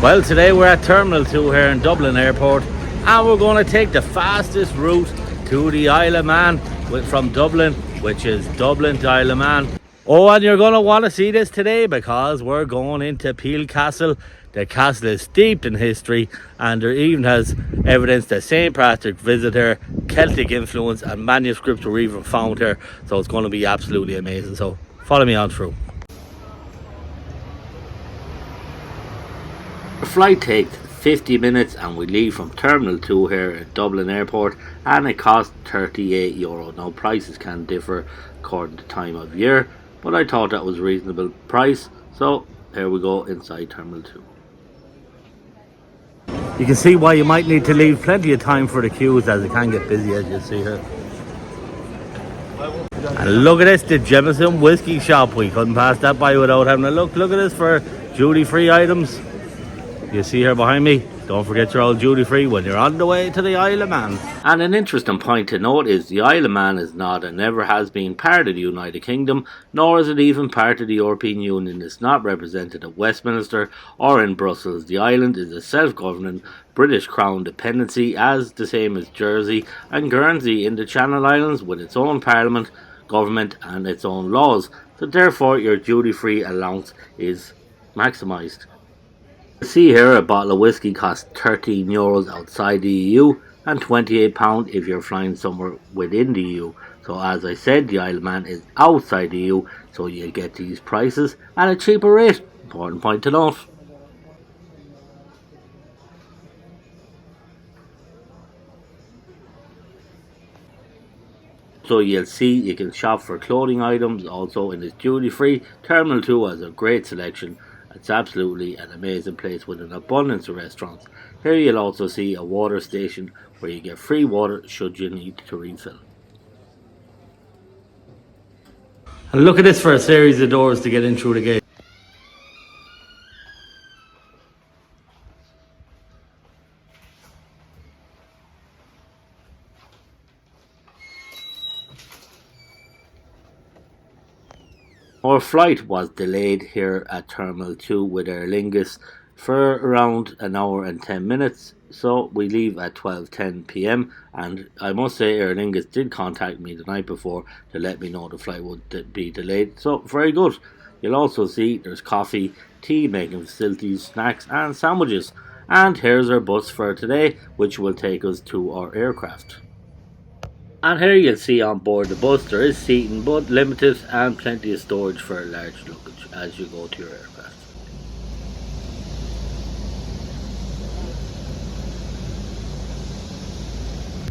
Well, today we're at Terminal 2 here in Dublin Airport, and we're going to take the fastest route to the Isle of Man from Dublin, which is Dublin to Isle of Man. Oh, and you're going to want to see this today because we're going into Peel Castle. The castle is steeped in history, and there even has evidence that St. Patrick visited here, Celtic influence, and manuscripts were even found here. So it's going to be absolutely amazing. So follow me on through. The flight takes 50 minutes and we leave from Terminal 2 here at Dublin Airport, and it costs €38. Now prices can differ according to time of year, but I thought that was a reasonable price, so here we go inside Terminal 2. You can see why you might need to leave plenty of time for the queues, as it can get busy, as you see here. And look at this, the Jameson whiskey shop. We couldn't pass that by without having a look. Look at this for duty-free items. You see here behind me, don't forget you're all duty free when you're on the way to the Isle of Man. And an interesting point to note is the Isle of Man is not and never has been part of the United Kingdom, nor is it even part of the European Union. It's not represented at Westminster or in Brussels. The island is a self-governing British Crown dependency, as the same as Jersey and Guernsey in the Channel Islands, with its own parliament, government and its own laws. So therefore your duty-free allowance is maximised. See here, a bottle of whiskey costs €13 outside the EU and £28 if you're flying somewhere within the EU. So as I said, the Isle of Man is outside the EU, so you'll get these prices at a cheaper rate. Important point to note. So you'll see you can shop for clothing items also in this duty free. Terminal 2 has a great selection. It's absolutely an amazing place with an abundance of restaurants. Here you'll also see a water station where you get free water should you need to refill. And look at this for a series of doors to get in through the gate. Our flight was delayed here at Terminal 2 with Aer Lingus for around an hour and 10 minutes, so we leave at 12:10 p.m. and I must say Aer Lingus did contact me the night before to let me know the flight would be delayed, so very good. You'll also see there's coffee, tea making facilities, snacks and sandwiches. And here's our bus for today, which will take us to our aircraft. And here you'll see on board the bus there is seating but limited, and plenty of storage for large luggage as you go to your aircraft.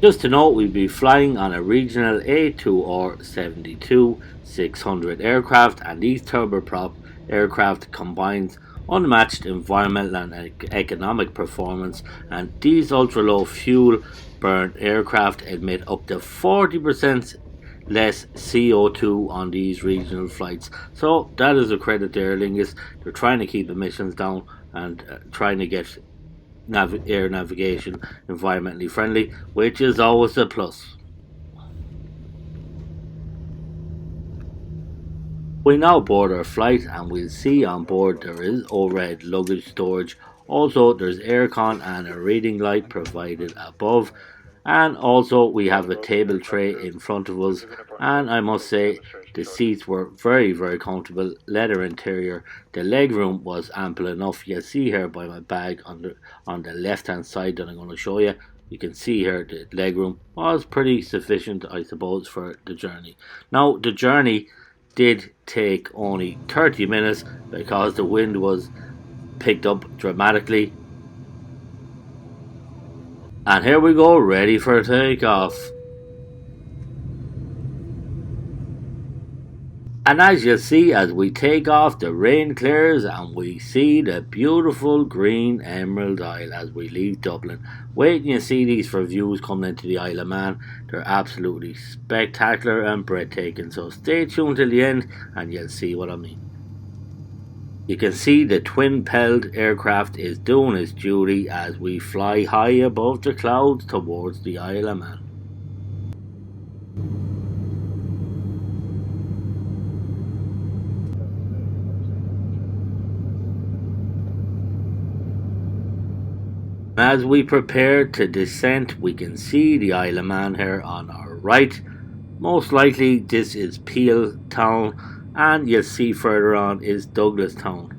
Just to note, we'll be flying on a regional A2R 72-600 aircraft, and these turboprop aircraft combines unmatched environmental and economic performance, and these ultra low fuel burn aircraft emit up to 40% less CO2 on these regional flights. So that is a credit to Aer Lingus. They're trying to keep emissions down and trying to get air navigation environmentally friendly, which is always a plus. We now board our flight, and we'll see on board there is overhead luggage storage. Also there's aircon and a reading light provided above, and also we have a table tray in front of us, and I must say the seats were very comfortable, leather interior. The leg room was ample enough. You'll see here by my bag on the left hand side that I'm going to show you. You can see here the leg room was pretty sufficient, I suppose, for the journey. Now the journey did take only 30 minutes because the wind was picked up dramatically. And here we go, ready for takeoff. And as you see, as we take off, the rain clears and we see the beautiful green Emerald Isle as we leave Dublin. Wait and you see these for views coming into the Isle of Man. They're absolutely spectacular and breathtaking. So stay tuned till the end and you'll see what I mean. You can see the twin-propelled aircraft is doing its duty as we fly high above the clouds towards the Isle of Man. As we prepare to descend, we can see the Isle of Man here on our right. Most likely this is Peel Town, and you'll see further on is Douglas Town.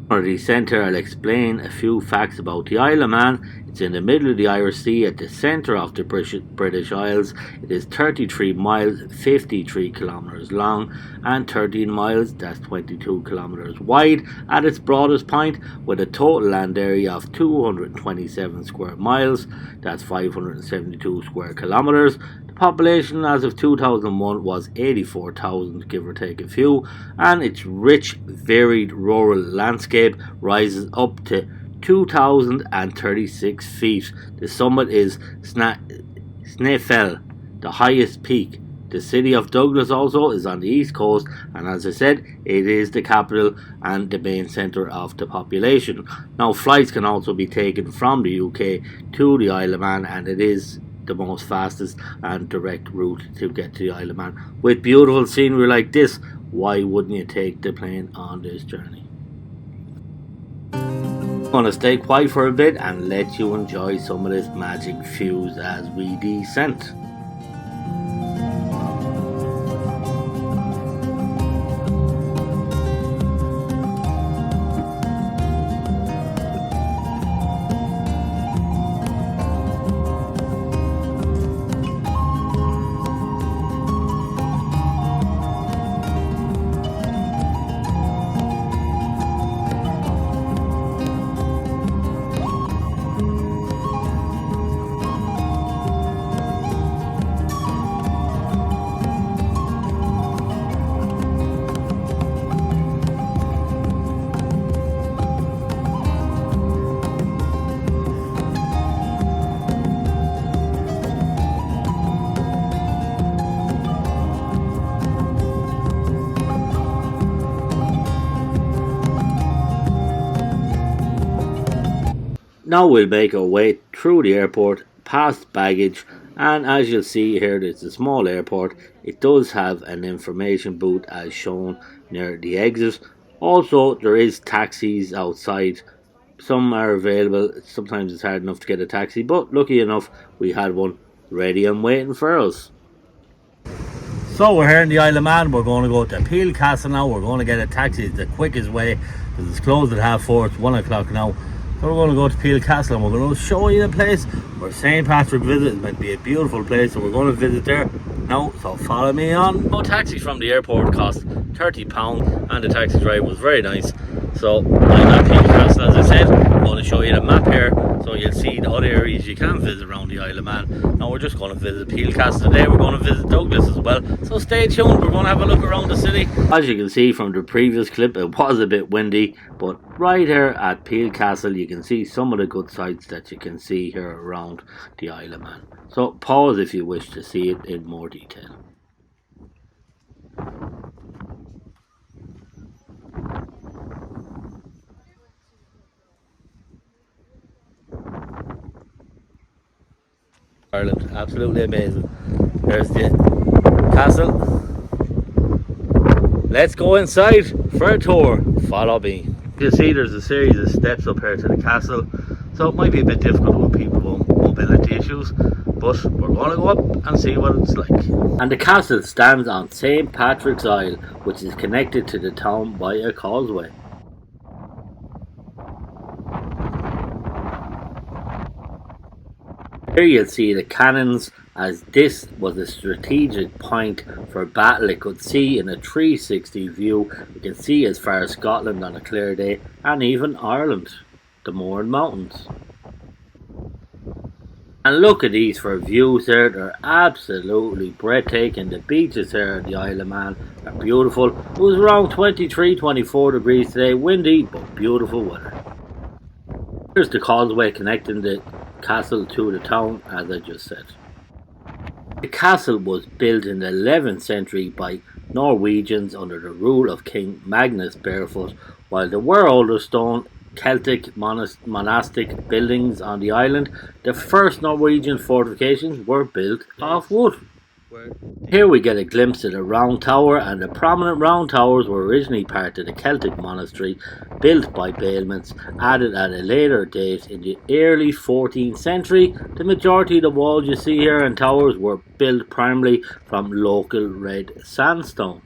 For the centre, I'll explain a few facts about the Isle of Man. It's in the middle of the Irish Sea at the centre of the British Isles. It is 33 miles, 53 kilometres long, and 13 miles, that's 22 kilometres wide at its broadest point, with a total land area of 227 square miles, that's 572 square kilometres. Population as of 2001 was 84,000, give or take a few, and its rich, varied rural landscape rises up to 2,036 feet. The summit is Snaefell, the highest peak. The city of Douglas also is on the east coast, and as I said, it is the capital and the main centre of the population. Now, flights can also be taken from the UK to the Isle of Man, and it is the most fastest and direct route to get to the Isle of Man. With beautiful scenery like this, why wouldn't you take the plane on this journey? I'm going to stay quiet for a bit and let you enjoy some of this magic views as we descend. Now we'll make our way through the airport, past baggage, and as you'll see here, it's a small airport. It does have an information booth as shown near the exit. Also, there is taxis outside. Some are available. Sometimes it's hard enough to get a taxi, but lucky enough we had one ready and waiting for us. So we're here in the Isle of Man. We're going to go to Peel Castle now. We're going to get a taxi. It's the quickest way because it's closed at 4:30. It's 1 o'clock now. So we're going to go to Peel Castle and we're going to show you the place where St. Patrick visit. It's meant to be a beautiful place, so we're going to visit there now. So follow me on. No taxis from the airport cost £30 and the taxi drive was very nice. So I'm at Peel Castle, as I said. I'm going to show you the map here so you'll see the other areas you can visit around the Isle of Man. Now we're just going to visit Peel Castle today. We're going to visit Douglas as well. So stay tuned. We're going to have a look around the city. As you can see from the previous clip, it was a bit windy, but right here at Peel Castle you can see some of the good sights that you can see here around the Isle of Man. So pause if you wish to see it in more detail. Ireland, absolutely amazing. There's the castle. Let's go inside for a tour. Follow me. You see there's a series of steps up here to the castle, so it might be a bit difficult with people with mobility issues, but we're going to go up and see what it's like. And the castle stands on St. Patrick's Isle, which is connected to the town by a causeway. Here you'll see the cannons, as this was a strategic point for battle. It could see in a 360 view. You can see as far as Scotland on a clear day, and even Ireland, the Mourne Mountains. And look at these for views here, they're absolutely breathtaking. The beaches here at the Isle of Man are beautiful. It was around 23-24 degrees today, windy but beautiful weather. Here's the causeway connecting the castle to the town, as I just said. The castle was built in the 11th century by Norwegians under the rule of King Magnus Barefoot, while there were older stone Celtic monastic buildings on the island. The first Norwegian fortifications were built of wood. Where Here we get a glimpse of the Round Tower, and the prominent round towers were originally part of the Celtic monastery built by bailments, added at a later date in the early 14th century. The majority of the walls you see here and towers were built primarily from local red sandstone.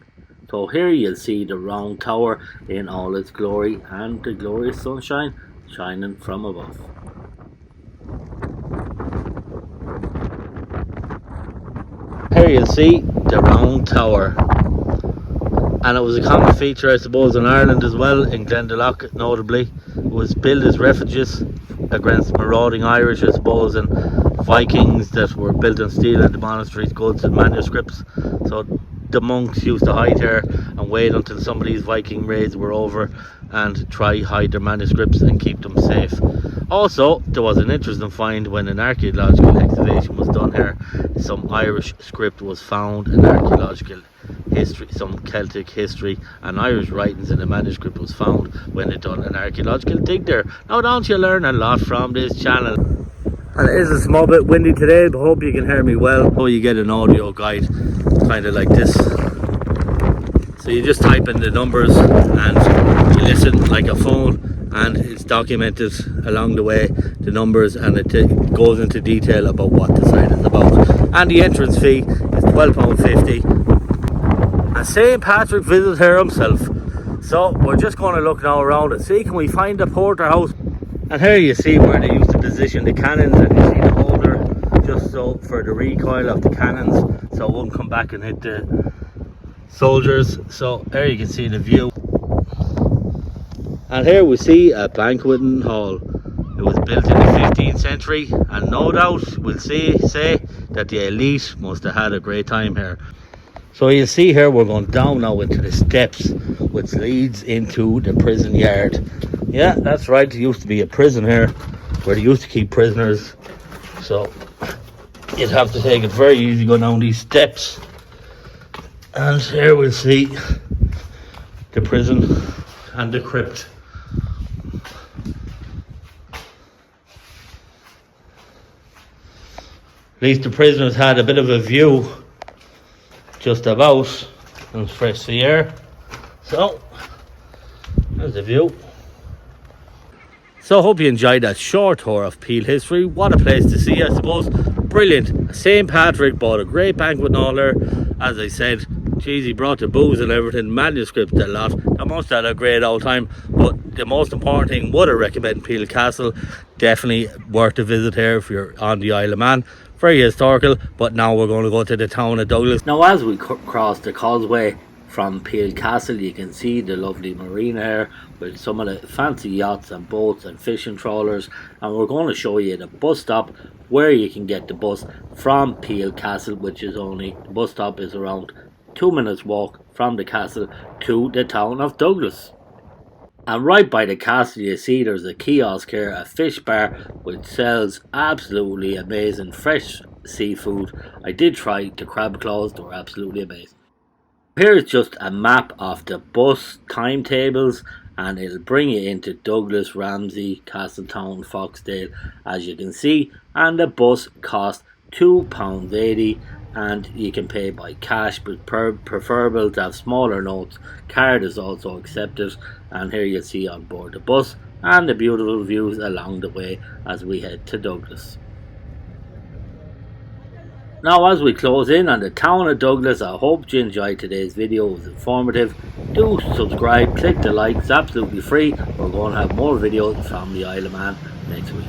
So here you'll see the Round Tower in all its glory and the glorious sunshine shining from above. Here you'll see the Round Tower, and it was a common feature, I suppose, in Ireland as well, in Glendalough notably. It was built as refuges against marauding Irish, I suppose, and Vikings that were built on steel at the monastery's goods and manuscripts. So the monks used to hide here and wait until some of these Viking raids were over and try hide their manuscripts and keep them safe. Also, there was an interesting find when an archaeological excavation was done here. Some Irish script was found, and archaeological history, some Celtic history and Irish writings in the manuscript was found when they done an archaeological dig there. Now don't you learn a lot from this channel? And it is a small bit windy today, but hope you can hear me well. So you get an audio guide kind of like this. So you just type in the numbers and you listen like a phone, and it's documented along the way, the numbers, and it goes into detail about what the site is about. And the entrance fee is £12.50. And St. Patrick visits here himself. So we're just going to look now around and see, can we find the porterhouse? And here you see where they used to position the cannons, and you see the holder just so for the recoil of the cannons, so it won't come back and hit the soldiers. So there you can see the view. And here we see a banqueting hall. It was built in the 15th century, and no doubt we'll say that the elite must have had a great time here. So you see here we're going down now into the steps which leads into the prison yard. Yeah, that's right, there used to be a prison here where they used to keep prisoners. So you'd have to take it very easy going down these steps. And here we'll see the prison and the crypt. At least the prisoners had a bit of a view just about and fresh sea air. So there's the view. So I hope you enjoyed that short tour of Peel history. What a place to see, I suppose. Brilliant. St. Patrick bought a great banquet hall there. As I said, geez, he brought the booze and everything, manuscripts a lot. They must have had a great old time. But the most important thing, would I recommend Peel Castle. Definitely worth a visit here if you're on the Isle of Man. Very historical, but now we're going to go to the town of Douglas. Now as we cross the causeway from Peel Castle, you can see the lovely marina here with some of the fancy yachts and boats and fishing trawlers, and we're going to show you the bus stop where you can get the bus from Peel Castle, which is only, the bus stop is around 2 minutes walk from the castle to the town of Douglas. And right by the castle you see there's a kiosk here, a fish bar which sells absolutely amazing fresh seafood. I did try the crab claws, they were absolutely amazing. Here's just a map of the bus timetables, and it'll bring you into Douglas, Ramsey, Castletown, Foxdale as you can see, and the bus costs £2.80. And you can pay by cash, but preferable to have smaller notes. Card is also accepted. And here you see on board the bus and the beautiful views along the way as we head to Douglas. Now as we close in on the town of Douglas, I hope you enjoyed today's video. It was informative. Do subscribe, click the like, it's absolutely free. We're going to have more videos from the Isle of Man next week.